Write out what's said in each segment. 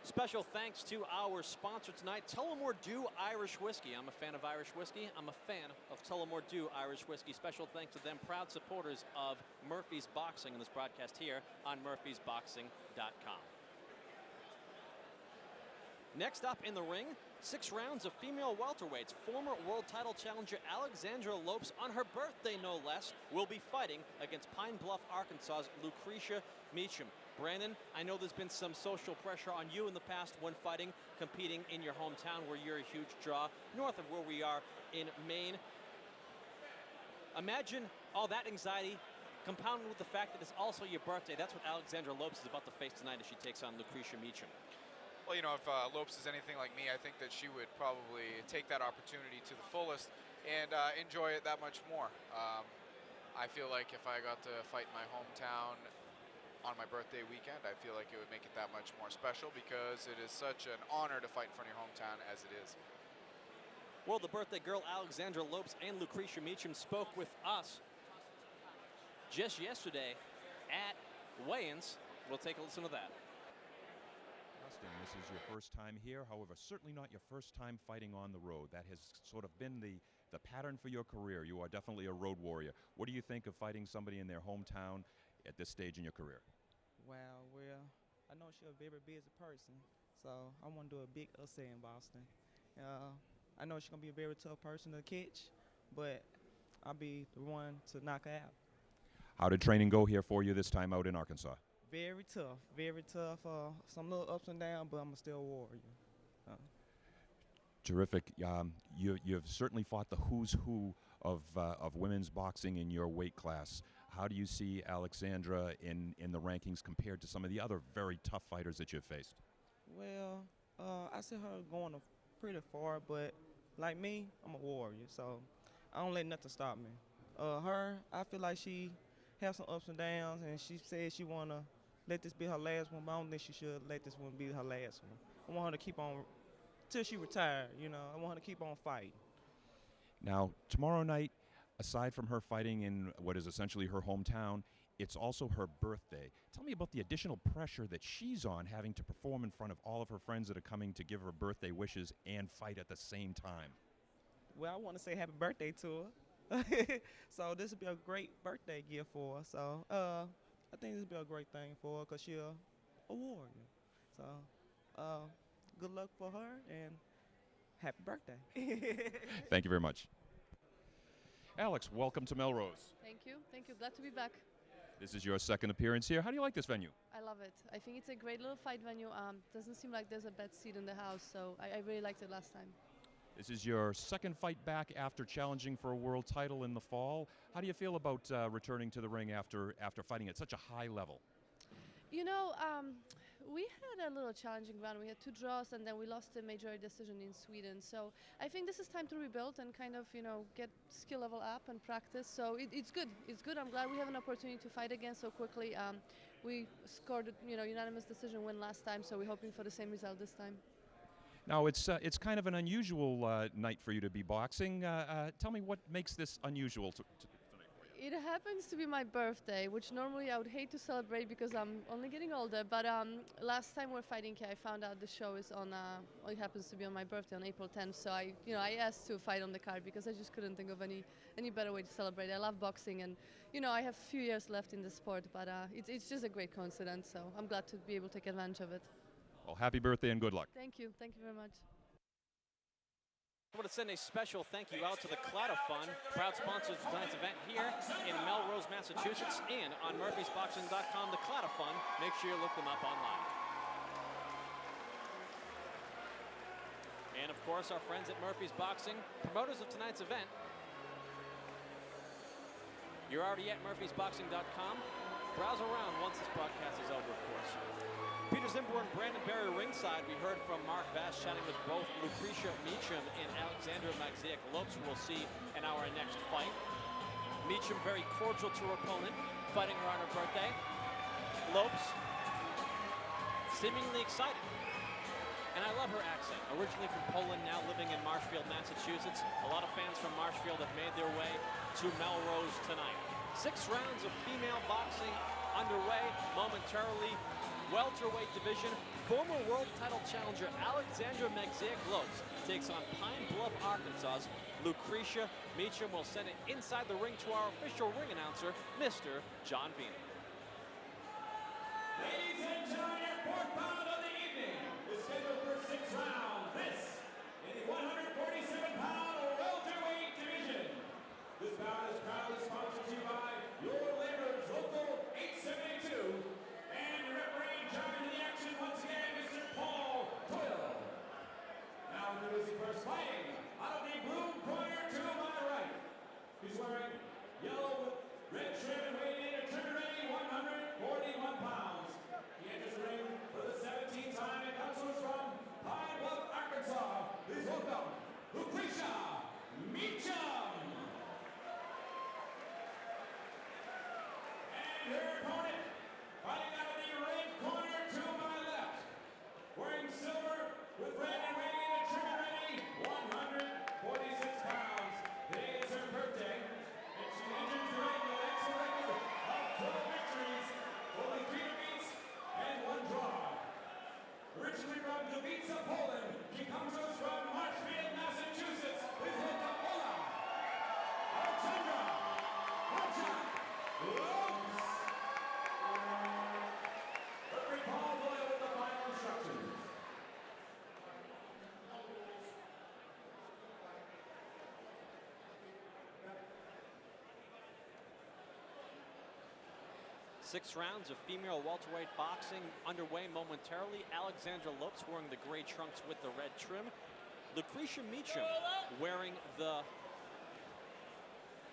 Special thanks to our sponsor tonight, Tullamore Dew Irish Whiskey. I'm a fan of Irish whiskey. I'm a fan of Tullamore Dew Irish Whiskey. Special thanks to them, proud supporters of Murphy's Boxing in this broadcast here on murphysboxing.com. Next up in the ring, 6 rounds of female welterweights. Former world title challenger Aleksandra Lopes, on her birthday no less, will be fighting against Pine Bluff, Arkansas's Lucretia Meacham. Brandon, I know there's been some social pressure on you in the past when fighting, competing in your hometown where you're a huge draw, north of where we are in Maine. Imagine all that anxiety compounded with the fact that it's also your birthday. That's what Aleksandra Lopes is about to face tonight as she takes on Lucretia Meacham. Well, you know, if Lopes is anything like me, I think that she would probably take that opportunity to the fullest and enjoy it that much more. I feel like if I got to fight in my hometown on my birthday weekend, I feel like it would make it that much more special because it is such an honor to fight in front of your hometown as it is. Well, the birthday girl Aleksandra Lopes and Lucretia Meacham spoke with us just yesterday at weigh-ins. We'll take a listen to that. This is your first time here, however, certainly not your first time fighting on the road. That has sort of been the pattern for your career. You are definitely a road warrior. What do you think of fighting somebody in their hometown at this stage in your career? Well, I know she's a very busy person, so I want to do a big upset in Boston. I know she's going to be a very tough person to catch, but I'll be the one to knock her out. How did training go here for you this time out in Arkansas? Very tough, very tough. Some little ups and downs, but I'm still a warrior. Terrific. You've certainly fought the who's who of women's boxing in your weight class. How do you see Aleksandra in the rankings compared to some of the other very tough fighters that you've faced? Well, I see her going pretty far, but like me, I'm a warrior, so I don't let nothing stop me. I feel like she has some ups and downs, and she says she want to let this be her last one, but I don't think she should let this one be her last one. I want her to keep on till she retired, you know. I want her to keep on fighting. Now, tomorrow night, aside from her fighting in what is essentially her hometown, it's also her birthday. Tell me about the additional pressure that she's on, having to perform in front of all of her friends that are coming to give her birthday wishes and fight at the same time. Well, I want to say happy birthday to her. So this would be a great birthday gift for her. So I think this would be a great thing for her because she's a warrior. So good luck for her and happy birthday. Thank you very much. Alex, welcome to Melrose. Thank you. Glad to be back. This is your second appearance here. How do you like this venue? I love it. I think it's a great little fight venue. Doesn't seem like there's a bad seat in the house, so I really liked it last time. This is your second fight back after challenging for a world title in the fall. How do you feel about returning to the ring after fighting at such a high level? You know, we had a little challenging run. We had 2 draws, and then we lost a major decision in Sweden. So I think this is time to rebuild and kind of, you know, get skill level up and practice. So it's good. It's good. I'm glad we have an opportunity to fight again so quickly. We scored, you know, unanimous decision win last time, so we're hoping for the same result this time. Now, it's kind of an unusual night for you to be boxing. Tell me what makes this unusual tonight for you. It happens to be my birthday, which normally I would hate to celebrate because I'm only getting older. But last time we were fighting here, I found out the show is on. It happens to be on my birthday on April 10th. So I asked to fight on the card because I just couldn't think of any better way to celebrate. I love boxing, and I have a few years left in the sport. But it's just a great coincidence. So I'm glad to be able to take advantage of it. Well, happy birthday and good luck. Thank you very much. I want to send a special thank you out to the Clatta Fund, proud sponsors of tonight's event here in Melrose, Massachusetts, and on murphysboxing.com, the Clatta Fund. Make sure you look them up online. And of course, our friends at Murphy's Boxing, promoters of tonight's event. You're already at murphysboxing.com. Browse around once this broadcast is over, of course. Peter Zimber and Brandon Berry ringside. We heard from Mark Vass chatting with both Lucretia Meacham and Aleksandra Magdziak Lopes, who we'll see in our next fight. Meacham very cordial to her opponent, fighting her on her birthday. Lopes seemingly excited. And I love her accent. Originally from Poland, now living in Marshfield, Massachusetts. A lot of fans from Marshfield have made their way to Melrose tonight. 6 rounds of female boxing underway momentarily. Welterweight division, Former world title challenger Aleksandra Magdziak Lopes takes on Pine Bluff, Arkansas's Lucretia. Meacham will send it inside the ring to our official ring announcer, Mr. John Vina. Ladies and gentlemen, your fourth bout of the evening is scheduled for 6 rounds. This in the 147-pound welterweight division. This bout is proudly sponsored to you by your Labor's Local 872 and your referee in charge of the action once again, Mr. Paul Doyle. Now introducing first fighting out of the blue corner to my right. He's wearing yellow with red trim and weighing in at trim ready 141 pounds. He enters the ring for the 17th time and comes to us from Pine Bluff, Arkansas. Please welcome Lucretia Meacham. And her opponent, fighting out of the red corner to my left, wearing silver with red and weighing in at trim ready 146 pounds. Today is her birthday, and she enters the ring with an excellent record of 12 victories, only 3 defeats, and 1 draw. Originally from Gliwice, Poland, she comes to us from Marshfield, Massachusetts. Please welcome Aleksandra Magdziak Lopes. Referee Paul Doyle with the final instructions. 6 rounds of female welterweight boxing underway momentarily. Aleksandra Lopes wearing the gray trunks with the red trim. Lucretia Meacham wearing the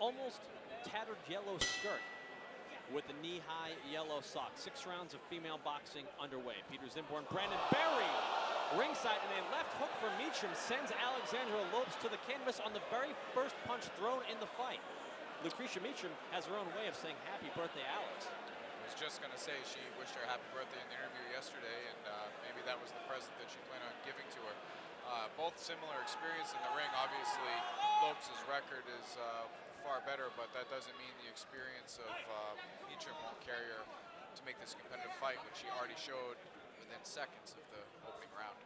almost tattered yellow skirt with the knee-high yellow socks. 6 rounds of female boxing underway. Peter Zimborn, Brandon Berry ringside, and a left hook from Meacham sends Aleksandra Lopes to the canvas on the very first punch thrown in the fight. Lucretia Meacham has her own way of saying happy birthday, Alex. I was just going to say she wished her happy birthday in the interview yesterday, and maybe that was the present that she planned on giving to her. Both similar experience in the ring. Obviously, Lopes' record is far better, but that doesn't mean the experience of Meacham won't carry her to make this competitive fight, which she already showed within seconds of the opening round.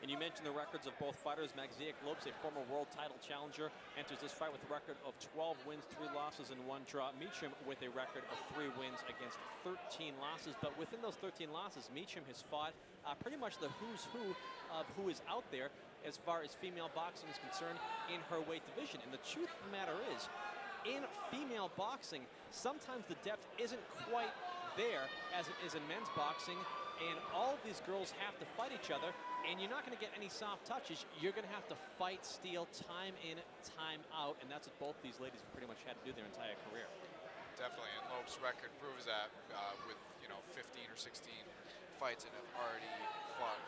And you mentioned the records of both fighters. Magdziak Lopes, a former world title challenger, enters this fight with a record of 12 wins, 3 losses, and 1 draw. Meacham with a record of 3 wins against 13 losses. But within those 13 losses, Meacham has fought pretty much the who's who of who is out there as far as female boxing is concerned in her weight division. And the truth of the matter is, in female boxing, sometimes the depth isn't quite there as it is in men's boxing. And all of these girls have to fight each other, and you're not going to get any soft touches. You're going to have to fight, steal, time in, time out, and that's what both these ladies have pretty much had to do their entire career. Definitely, and Lopes' record proves that with 15 or 16 fights and have already fought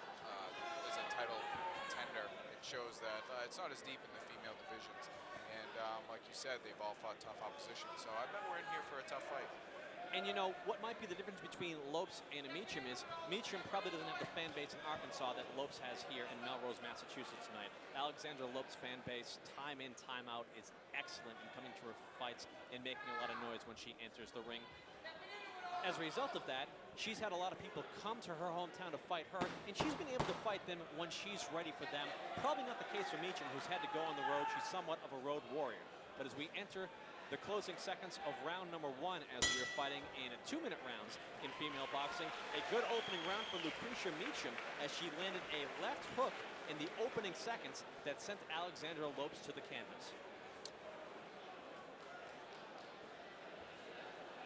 as a title contender. It shows that it's not as deep in the female divisions, and like you said, they've all fought tough opposition. So I bet we're in here for a tough fight. And you know, what might be the difference between Lopes and Meacham is Meacham probably doesn't have the fan base in Arkansas that Lopes has here in Melrose, Massachusetts tonight. Aleksandra Lopes' fan base, time in, time out, is excellent in coming to her fights and making a lot of noise when she enters the ring. As a result of that, she's had a lot of people come to her hometown to fight her, and she's been able to fight them when she's ready for them. Probably not the case for Meacham, who's had to go on the road. She's somewhat of a road warrior. But as we enter the closing seconds of round number 1, as we are fighting in 2-minute rounds in female boxing. A good opening round for Lucretia Meacham as she landed a left hook in the opening seconds that sent Aleksandra Lopes to the canvas.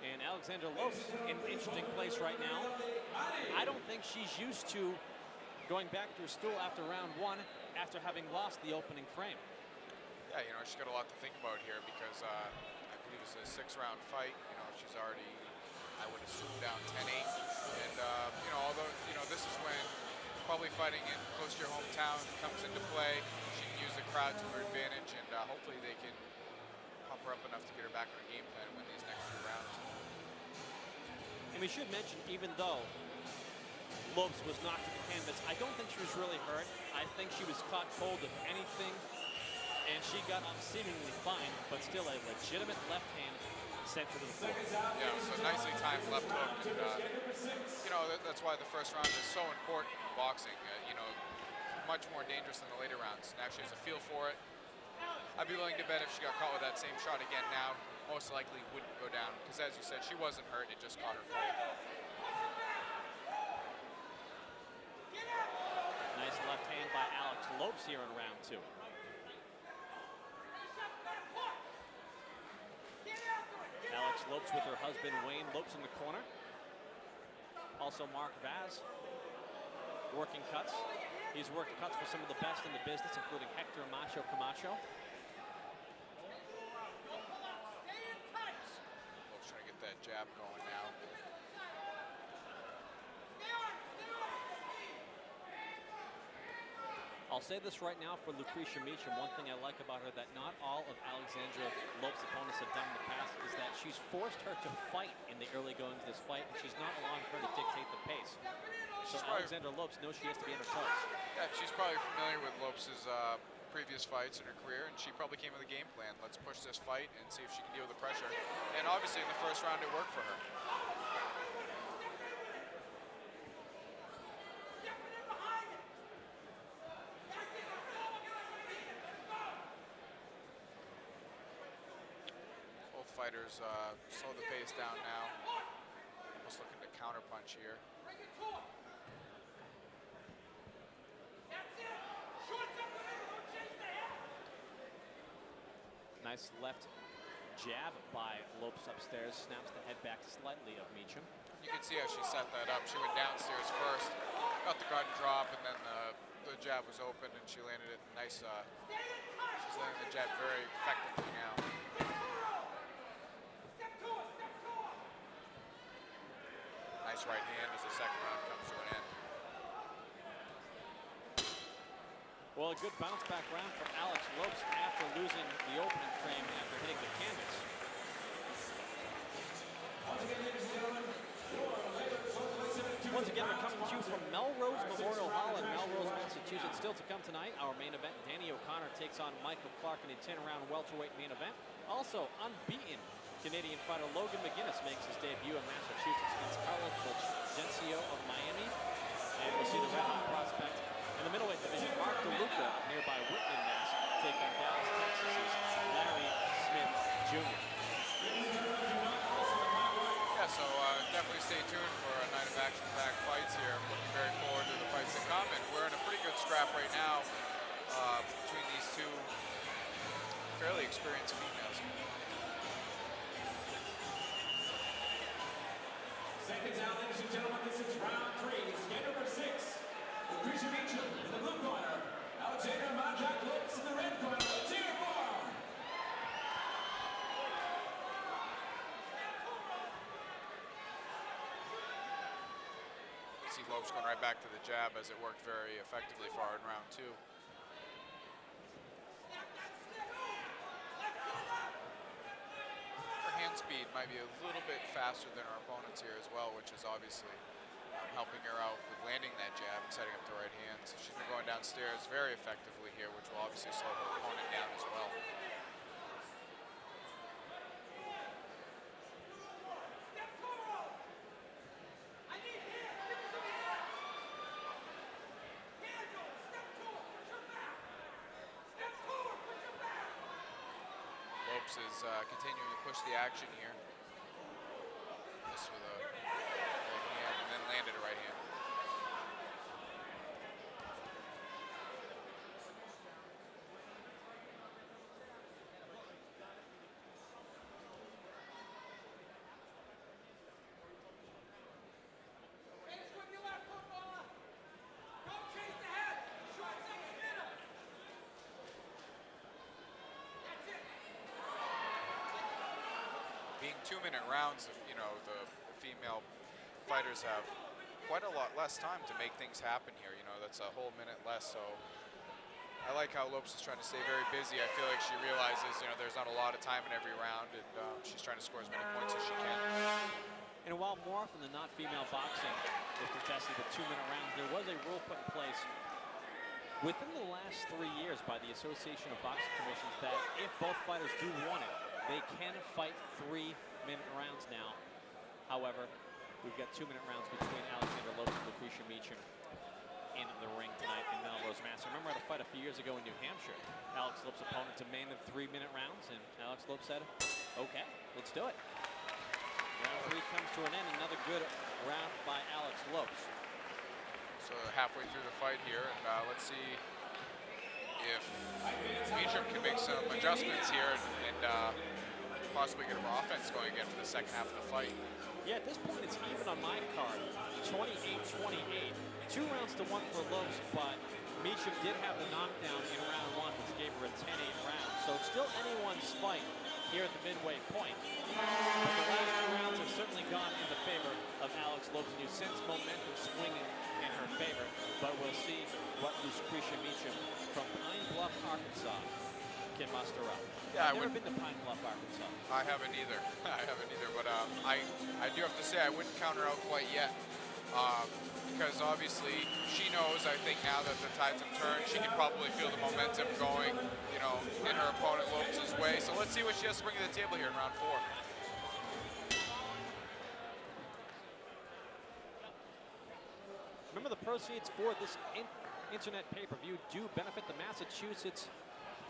And Aleksandra Lopes in an interesting place right now. I don't think she's used to going back to her stool after round 1 after having lost the opening frame. Yeah, she's got a lot to think about here because I believe it's a 6-round fight. She's already, I would assume, down 10-8. And, although, this is when probably fighting in close to your hometown comes into play. She can use the crowd to her advantage, and hopefully they can pump her up enough to get her back on her game plan and win these next 2 rounds. And we should mention, even though Lopes was knocked to the canvas, I don't think she was really hurt. I think she was caught cold, if anything. And she got up seemingly fine, but still a legitimate left hand sent her to the floor. Yeah, so nicely timed left hook. And, you know, that's why the first round is so important in boxing. You know, much more dangerous than the later rounds. Now she has a feel for it. I'd be willing to bet if she got caught with that same shot again now, most likely wouldn't go down. Because as you said, she wasn't hurt. It just caught her fight. Nice left hand by Alex Lopes here in round 2. Alex Lopes with her husband Wayne Lopes in the corner. Also Mark Vaz working cuts. He's worked cuts for some of the best in the business, including Hector Macho Camacho. Lopes trying to get that jab going now. I'll say this right now for Lucretia Meacham. One thing I like about her that not all of Aleksandra Lopes' opponents have done in the past is that she's forced her to fight in the early goings of this fight, and she's not allowing her to dictate the pace. So Aleksandra Lopes knows she has to be on her toes. Yeah, she's probably familiar with Lopes' previous fights in her career, and she probably came with a game plan. Let's push this fight and see if she can deal with the pressure. And obviously in the first round it worked for her. Both fighters slow the pace down now. Almost looking to counterpunch here. Nice left jab by Lopes upstairs. Snaps the head back slightly of Meacham. You can see how she set that up. She went downstairs first, got the guard drop, and then the jab was open, and she landed it nice. She's landing the jab very effectively now. Nice right hand as the second round comes to an end. Well, a good bounce back round for Alex Lopes after losing the opening frame after hitting the canvas. Once again, we're coming to you from Melrose Memorial Hall in Melrose, Massachusetts. Still to come tonight, our main event, Danny O'Connor takes on Michael Clark in a 10-round welterweight main event. Also, unbeaten Canadian fighter Logan McGuinness makes his debut in Massachusetts against Carlos Fulgencio of Miami. And we'll see the red-hot prospect in the middleweight division, Mark DeLuca of nearby Whitman, Mass, take on Dallas, Texas' Larry Smith Jr. Yeah, so definitely stay tuned for a night of action-packed fights here. I'm looking very forward to the fights to come, and we're in a pretty good scrap right now between these two fairly experienced females. Seconds out, ladies and gentlemen, this is round 3. Skate number 6. Lucretia Meacham in the blue corner. Aleksandra Magdziak Lopes in the red corner. Cheer for! You see Lopes going right back to the jab as it worked very effectively for her in round 2. Her hand speed might be a little bit faster than her opponents here as well, which is obviously helping her out with landing that jab and setting up the right hand. So she's been going downstairs very effectively here, which will obviously slow her opponent down as well. Lopes is continuing to push the action here. This with a right hand and then landed a right hand. Being 2-minute rounds, you know, the female fighters have quite a lot less time to make things happen here. You know, that's a whole minute less. So I like how Lopes is trying to stay very busy. I feel like she realizes, you know, there's not a lot of time in every round, and she's trying to score as many points as she can. And while more often than not female boxing is contested with 2-minute rounds, there was a rule put in place within the last 3 years by the Association of Boxing Commissions that if both fighters do want it, they can fight 3 minute rounds now. However, we've got 2-minute rounds between Aleksandra Lopes and Lucretia Meacham in the ring tonight in Melrose, Mass. I remember at a fight a few years ago in New Hampshire. Alex Lopes' opponent demanded 3-minute rounds, and Alex Lopes said, okay, let's do it. Round 3 comes to an end. Another good round by Alex Lopes. So halfway through the fight here, and let's see if Meacham can make some adjustments here and possibly get her offense going again for the second half of the fight. Yeah, at this point it's even on my card, 28-28. 2 rounds to 1 for Lopes, but Meacham did have the knockdown in round 1, which gave her a 10-8 round. So it's still anyone's fight here at the midway point. But the last 2 rounds have certainly gone in the favor of Alex Lopes, and you sense momentum swinging in her favor. But we'll see what Lucretia Meacham from Pine Bluff, Arkansas can muster up. Yeah, I've never been to Pine Bluff, Arkansas. I haven't either. I haven't either, but I do have to say I wouldn't count her out quite yet. Because obviously she knows, I think now that the tides have turned, she can probably feel the momentum going, you know, in her opponent Lopes' way. So let's see what she has to bring to the table here in round 4. Remember, the proceeds for this internet pay-per-view do benefit the Massachusetts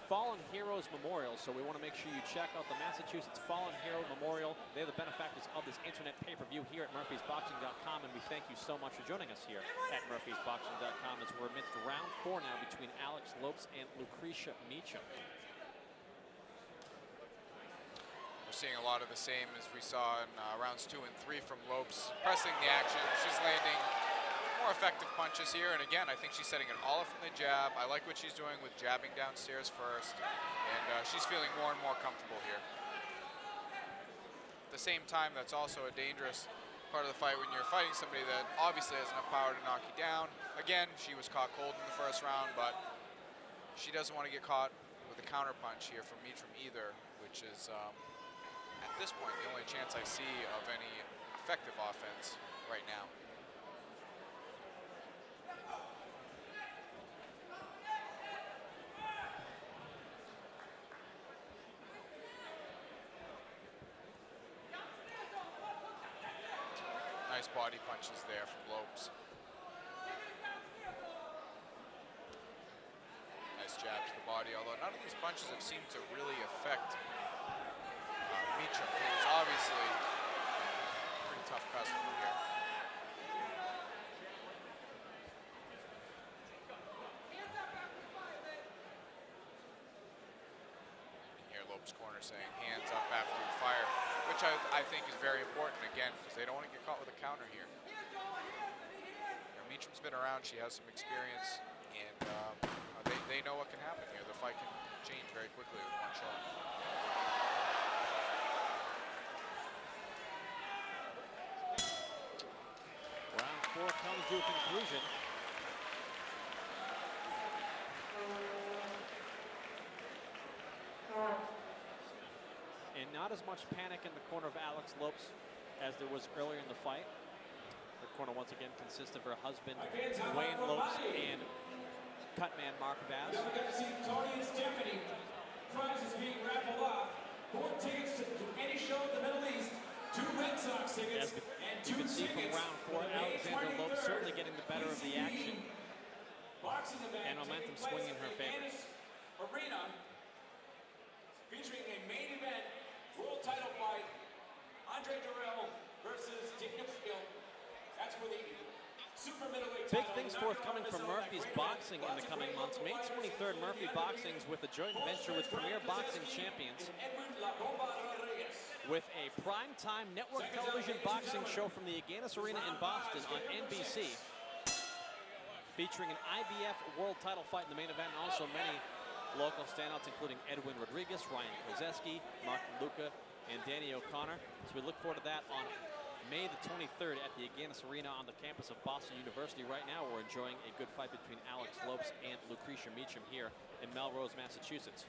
Fallen Heroes Memorial, so we want to make sure you check out the Massachusetts Fallen Hero Memorial. They're the benefactors of this internet pay-per-view here at murphysboxing.com, and we thank you so much for joining us here at murphysboxing.com as we're amidst round 4 now between Alex Lopes and Lucretia Meacham. We're seeing a lot of the same as we saw in rounds 2 and 3 from Lopes, pressing the action. She's landing more effective punches here, and again, I think she's setting it all up from the jab. I like what she's doing with jabbing downstairs first, and she's feeling more and more comfortable here. At the same time, that's also a dangerous part of the fight when you're fighting somebody that obviously has enough power to knock you down. Again, she was caught cold in the first round, but she doesn't want to get caught with a counter punch here from Meacham either, which is, at this point, the only chance I see of any effective offense right now. Nice body punches there from Lopes. Nice jab to the body, although none of these punches have seemed to really affect Meacham, who's obviously a pretty tough customer here. And here Lopes' corner saying hands up after you fire, which I think is very important, again, because they don't want to get caught with a counter here. Meacham's been around, she has some experience, and they know what can happen here. The fight can change very quickly with one shot. Round 4 comes to a conclusion. And not as much panic in the corner of Alex Lopes as there was earlier in the fight. Her corner once again consists of her husband, Wayne Lopes, and cutman Mark Vaz. Now we got to see Tony and Stephanie. Prizes being raffled off. 4 tickets to any show in the Middle East, 2 Red Sox tickets, and 2 You can see from tickets round 4, for the May Aleksandra Lopes 23rd certainly getting the better of the action. Boxing event And momentum taking place swinging in her at the favor. Guinness Arena, featuring a main event world title fight, Andre Durrell versus Dick Nichol. That's for the super middleweight Big title. things forthcoming from Murphy's Boxing in the coming months. May 23rd, Murphy Boxing's with a joint venture with Premier Boxing Champions, with a primetime network television boxing show from the Agganis Arena in Boston on NBC, featuring an IBF world title fight in the main event, and also many local standouts, including Edwin Rodriguez, Ryan Kozeski, Mark Luca, and Danny O'Connor. So we look forward to that on May the 23rd at the Agganis Arena on the campus of Boston University. Right now, we're enjoying a good fight between Alex Lopes and Lucretia Meacham here in Melrose, Massachusetts.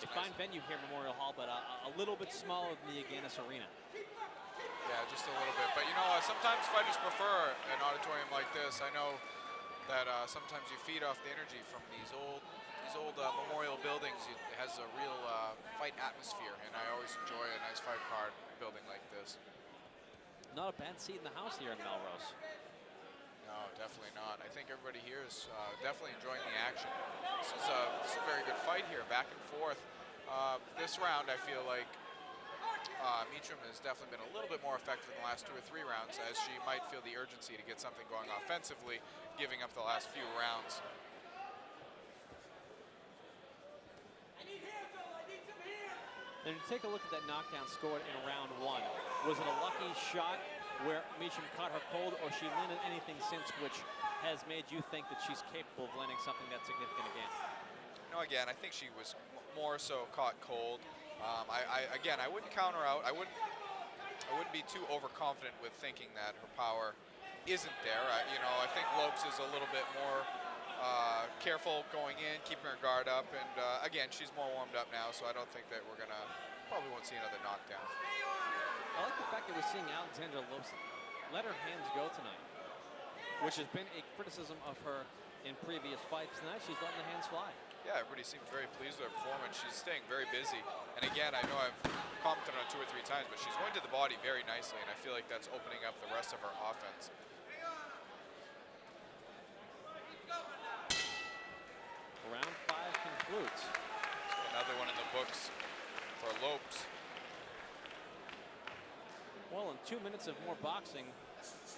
A fine venue here, Memorial Hall, but a little bit smaller than the Agganis Arena. Yeah, just a little bit. But you know, sometimes fighters prefer an auditorium like this. I know that sometimes you feed off the energy from these old memorial buildings. It has a real fight atmosphere, and I always enjoy a nice fight card building like this. Not a bad seat in the house here in Melrose. No, definitely not. I think everybody here is definitely enjoying the action. This is a very good fight here, back and forth. This round, I feel like Meacham has definitely been a little bit more effective in the last 2 or 3 rounds, as she might feel the urgency to get something going offensively, giving up the last few rounds. And you take a look at that knockdown scored in round 1. Was it a lucky shot where Meacham caught her cold, or she landed anything since which has made you think that she's capable of landing something that significant again? No, again, I think she was more so caught cold. Again, I wouldn't counter out. I wouldn't be too overconfident with thinking that her power isn't there. I think Lopes is a little bit more careful going in, keeping her guard up, and again, she's more warmed up now, so I don't think that probably won't see another knockdown. I like the fact that we're seeing Aleksandra Lopes let her hands go tonight, which has been a criticism of her in previous fights. Tonight, she's letting the hands fly. Yeah, everybody seems very pleased with her performance. She's staying very busy. And again, I know I've commented on it 2 or 3 times, but she's going to the body very nicely, and I feel like that's opening up the rest of her offense. Round 5 concludes. Another one in the books for Lopes. Well, in 2 minutes of more boxing,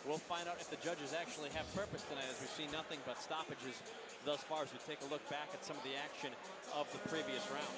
we'll find out if the judges actually have purpose tonight, as we see nothing but stoppages thus far as we take a look back at some of the action of the previous round.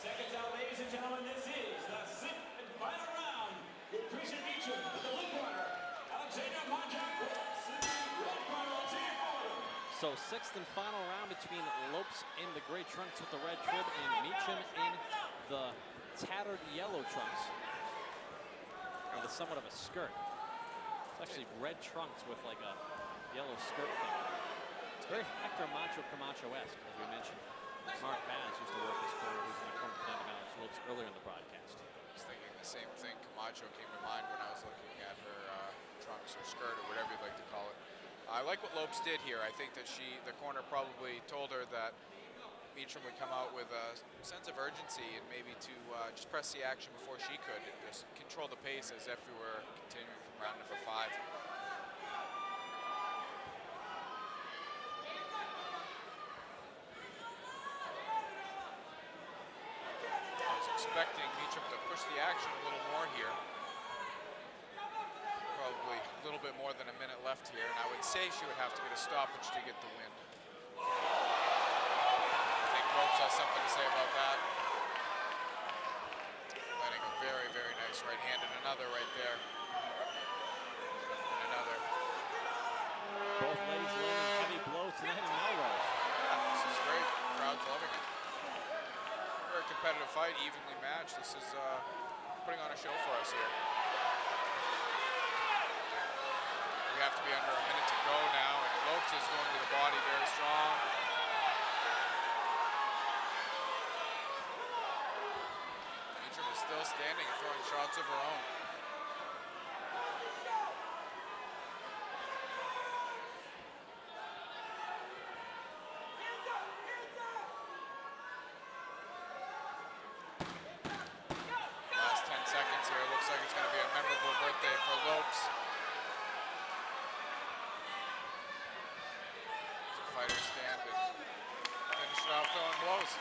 Seconds out, ladies and gentlemen. This is the 6th and final round. Lucretia Meacham in the blue corner. Aleksandra Magdziak in the red corner. So 6th and final round between Lopes in the gray trunks with the red trib and Meacham in the tattered yellow trunks with somewhat of a skirt. It's actually red trunks with like a yellow skirt thing. It's very Hector Macho Camacho-esque, as we mentioned. Mark Baz used to work this corner, who's in the corner of Alex Lopes earlier in the broadcast. I was thinking the same thing. Camacho came to mind when I was looking at her trunks or skirt or whatever you'd like to call it. I like what Lopes did here. I think that the corner probably told her that Meacham would come out with a sense of urgency and maybe to just press the action before she could and just control the pace as if we were continuing from round number 5. Expecting Meacham to push the action a little more here. Probably a little bit more than a minute left here, and I would say she would have to get a stoppage to get the win. I think Lopes has something to say about that. Landing a very, very nice right hand and another right there. And another. Both ladies landing heavy blows tonight in Melrose. Yeah, this is great. Crowd's loving it. Very competitive fight, evenly matched. This is putting on a show for us here. We have to be under a minute to go now, and Lopes is going to the body very strong. Meacham is still standing and throwing shots of her own. Looks like it's going to be a memorable birthday for Lopes. The fighters stand and finish it off throwing blows.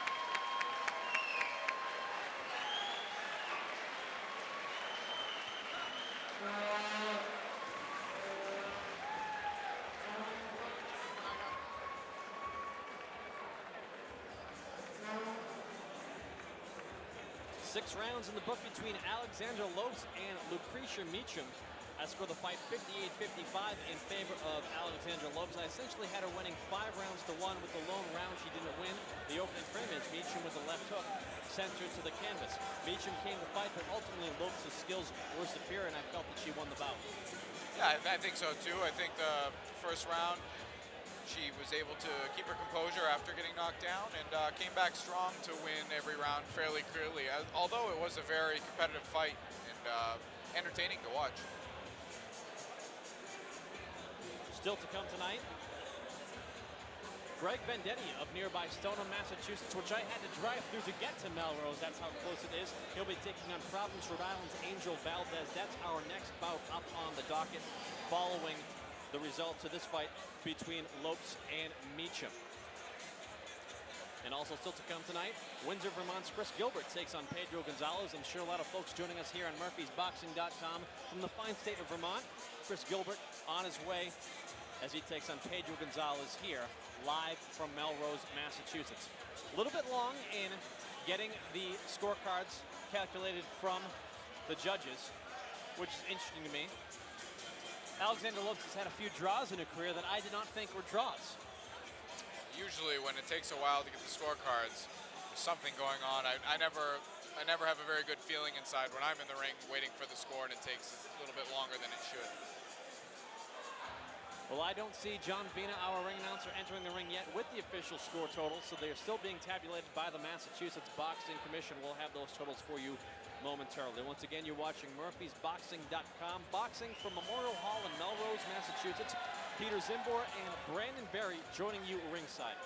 Six rounds in the book between Aleksandra Lopes and Lucretia Meacham. I scored the fight 58-55 in favor of Aleksandra Lopes. I essentially had her winning 5 rounds to 1 with the lone round she didn't win. The opening scrimmage, Meacham with the left hook sent her to the canvas. Meacham came to fight, but ultimately Lopes' skills were superior, and I felt that she won the bout. Yeah, I think so too. I think the first round, she was able to keep her composure after getting knocked down and came back strong to win every round fairly clearly, although it was a very competitive fight and entertaining to watch. Still to come tonight, Greg Vendetti of nearby Stoneham, Massachusetts, which I had to drive through to get to Melrose. That's how close it is. He'll be taking on Providence, Rhode Island's Angel Valdez. That's our next bout up on the docket following the results of this fight between Lopes and Meacham. And also still to come tonight, Windsor, Vermont's Chris Gilbert takes on Pedro Gonzalez. I'm sure a lot of folks joining us here on MurphysBoxing.com from the fine state of Vermont. Chris Gilbert on his way as he takes on Pedro Gonzalez here, live from Melrose, Massachusetts. A little bit long in getting the scorecards calculated from the judges, which is interesting to me. Aleksandra Lopes has had a few draws in her career that I did not think were draws. Usually when it takes a while to get the scorecards, there's something going on. I never have a very good feeling inside when I'm in the ring waiting for the score and it takes a little bit longer than it should. Well, I don't see John Vina, our ring announcer, entering the ring yet with the official score totals, so they are still being tabulated by the Massachusetts Boxing Commission. We'll have those totals for you momentarily. Once again, you're watching MurphysBoxing.com. Boxing from Memorial Hall in Melrose, Massachusetts. Peter Zimbor and Brandon Berry joining you ringside.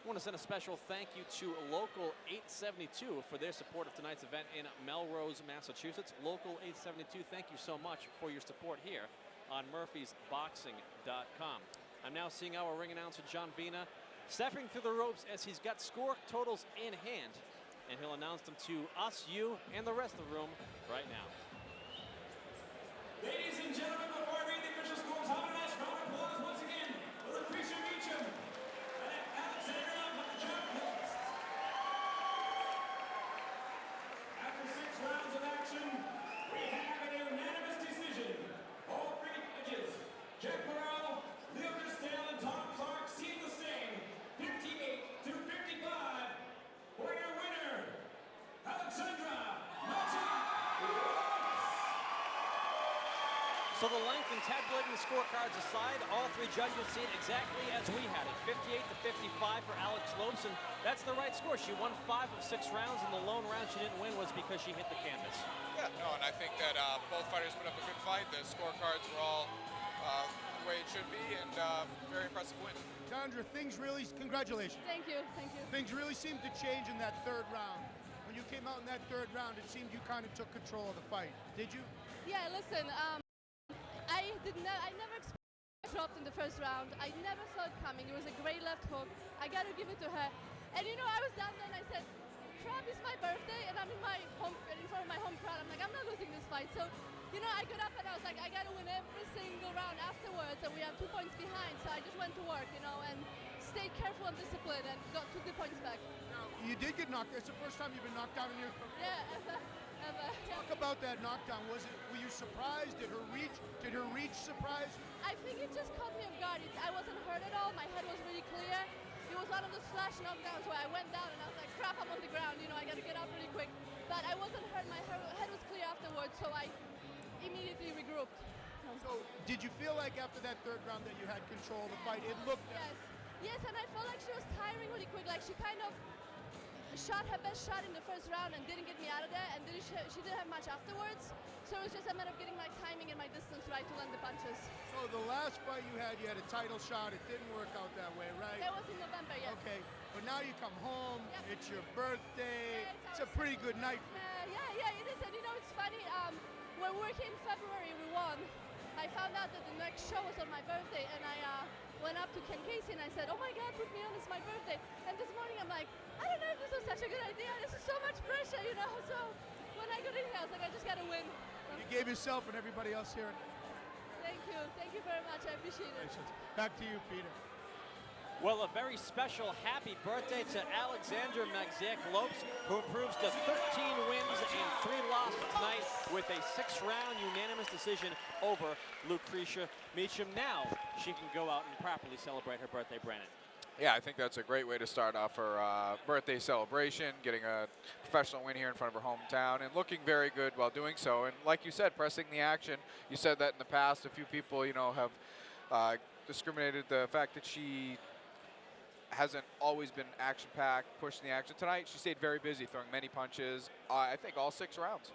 I want to send a special thank you to Local 872 for their support of tonight's event in Melrose, Massachusetts. Local 872, thank you so much for your support here on MurphysBoxing.com. I'm now seeing our ring announcer, John Vina, stepping through the ropes as he's got score totals in hand, and he'll announce them to us, you, and the rest of the room right now. Ladies and gentlemen, before I read the official scores, have a nice round of applause once again for Lucretia Meacham and Aleksandra Lopes. After 6 rounds of action, we have a unanimous decision. All 3 judges, Jack Morrell, Leo Castell, and Tom Clark, see the same, 58-55. Winner, Aleksandra Lopes. So the length and tabulating the scorecards aside, all 3 judges see it exactly as we had it. 58-55 for Alex Lopes, and that's the right score. She won 5 of 6 rounds, and the lone round she didn't win was because she hit the canvas. Yeah, no, and I think that both fighters put up a good fight. The scorecards were all the way it should be, and very impressive win. Sandra, congratulations. Thank you, thank you. Things really seemed to change in that 3rd round. When you came out in that 3rd round, it seemed you kind of took control of the fight. Did you? Yeah, listen, I never expected dropped in the 1st round. I never saw it coming. It was a great left hook. I got to give it to her. And you know, I was down there and I said, crap, it's my birthday and I'm in front of my home crowd. I'm like, I'm not losing this fight. So, you know, I got up and I was like, I got to win every single round afterwards, and we have 2 points behind. So I just went to work, you know, and stayed careful and disciplined and took the points back. Now, you did get knocked. It's the first time you've been knocked down in your career. Yeah, ever. Talk about that knockdown. Were you surprised? Did her reach surprise you? I think it just caught me off guard. I wasn't hurt at all. My head was really clear. It was one of those flash knockdowns where I went down and I was like, crap, I'm on the ground. You know, I got to get up really quick. But I wasn't hurt. My head was clear afterwards, so I immediately regrouped. So, did you feel like after that 3rd round that you had control of the fight? It looked. Yes, and I felt like she was tiring really quick. Like she kind of shot her best shot in the 1st round and didn't get me out of there, and then she didn't have much afterwards. So it was just a matter of getting my timing and my distance right to land the punches. So the last fight you had a title shot. It didn't work out that way, right? That was in November, yes. Okay, but now you come home. Yep. It's your birthday. Yeah, it's a pretty good night. Yeah, it is. And you know, it's funny. When we were here in February, we won. I found out that the next show was on my birthday, and I went up to Ken Casey and I said, oh my God, put me on, it's my birthday. And this morning I'm like, I don't know if this was such a good idea. This is so much pressure, you know. So when I got in here, I was like, I just got to win. You gave yourself and everybody else here. Thank Thank you very much. I appreciate it. Back to you, Peter. Well, a very special happy birthday to Aleksandra Magdziak Lopes, who improves to 13 wins and 3 losses tonight with a 6-round unanimous decision over Lucretia Meacham. Now she can go out and properly celebrate her birthday, Brandon. Yeah, I think that's a great way to start off her birthday celebration, getting a professional win here in front of her hometown and looking very good while doing so. And like you said, pressing the action. You said that in the past, a few people, you know, have discriminated the fact that she hasn't always been action-packed, pushing the action. Tonight, she stayed very busy, throwing many punches, I think all 6 rounds.